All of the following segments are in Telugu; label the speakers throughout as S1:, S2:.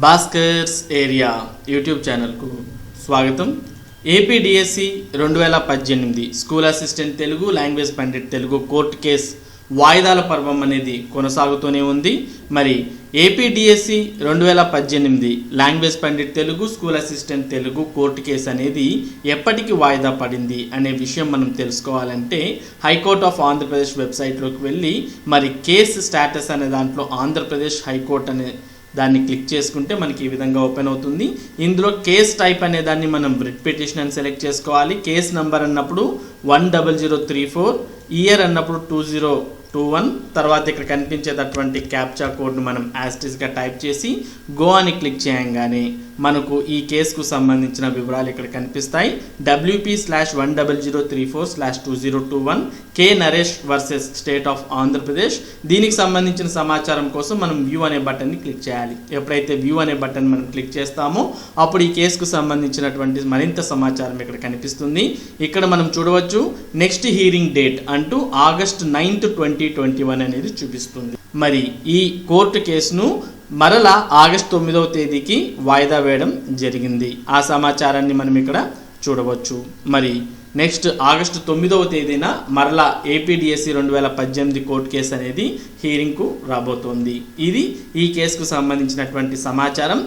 S1: భాస్కర్స్ ఏరియా యూట్యూబ్ ఛానల్కు స్వాగతం. AP DSC 2018 school assistant Telugu, language Pandit Telugu court case వాయిదాల పర్వం అనేది కొనసాగుతూనే ఉంది. మరి AP DSC 2018 language Pandit Telugu, school assistant Telugu court case అనేది ఎప్పటికి వాయిదా పడింది అనే విషయం మనం తెలుసుకోవాలంటే హైకోర్ట్ ఆఫ్ ఆంధ్రప్రదేశ్ వెబ్సైట్లోకి వెళ్ళి మరి కేసు స్టేటస్ అనే దాంట్లో ఆంధ్రప్రదేశ్ హైకోర్టు అనే దాన్ని క్లిక్ చేసుకుంటే మనకి ఈ విధంగా ఓపెన్ అవుతుంది. ఇందులో కేస్ టైప్ అనే దాన్ని మనం రిట్ పిటిషన్ అని సెలెక్ట్ చేసుకోవాలి. కేస్ నంబర్ అన్నప్పుడు 10034, ఇయర్ అన్నప్పుడు 2021, తర్వాత ఇక్కడ కనిపించేటటువంటి క్యాప్చా కోడ్ను మనం యాస్టిస్గా టైప్ చేసి గో అని క్లిక్ చేయంగానే మనకు ఈ కేసుకు సంబంధించిన వివరాలు ఇక్కడ కనిపిస్తాయి. WP/10034/2021 K Naresh versus state of Andhra Pradesh. దీనికి సంబంధించిన సమాచారం కోసం మనం వ్యూ అనే బటన్ని క్లిక్ చేయాలి. ఎప్పుడైతే వ్యూ అనే బటన్ మనం క్లిక్ చేస్తామో అప్పుడు ఈ కేసుకు సంబంధించినటువంటి మరింత సమాచారం ఇక్కడ కనిపిస్తుంది. ఇక్కడ మనం చూడవచ్చు నెక్స్ట్ హీరింగ్ డేట్ అంటూ August 9, 2021 అనేది చూపిస్తుంది. మరి ఈ కోర్టు కేసును మరలా August 9వ తేదీకి వాయిదా వేయడం జరిగింది. ఆ సమాచారాన్ని మనం ఇక్కడ చూడవచ్చు. మరి నెక్స్ట్ August 9వ తేదీన మరలా ఏపీ డిఎస్సి 2018 కోర్టు కేసు అనేది హీరింగ్కు రాబోతోంది. ఇది ఈ కేసుకు సంబంధించినటువంటి సమాచారం.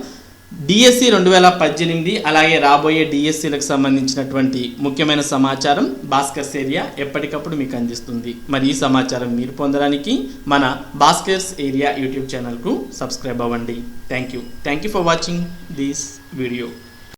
S1: డిఎస్సి 2018 అలాగే రాబోయే డిఎస్సీలకు సంబంధించినటువంటి ముఖ్యమైన సమాచారం భాస్కర్స్ ఏరియా ఎప్పటికప్పుడు మీకు అందిస్తుంది. మరి ఈ సమాచారం మీరు పొందడానికి మన భాస్కర్స్ ఏరియా యూట్యూబ్ ఛానల్కు సబ్స్క్రైబ్ అవ్వండి. Thank you for watching this video.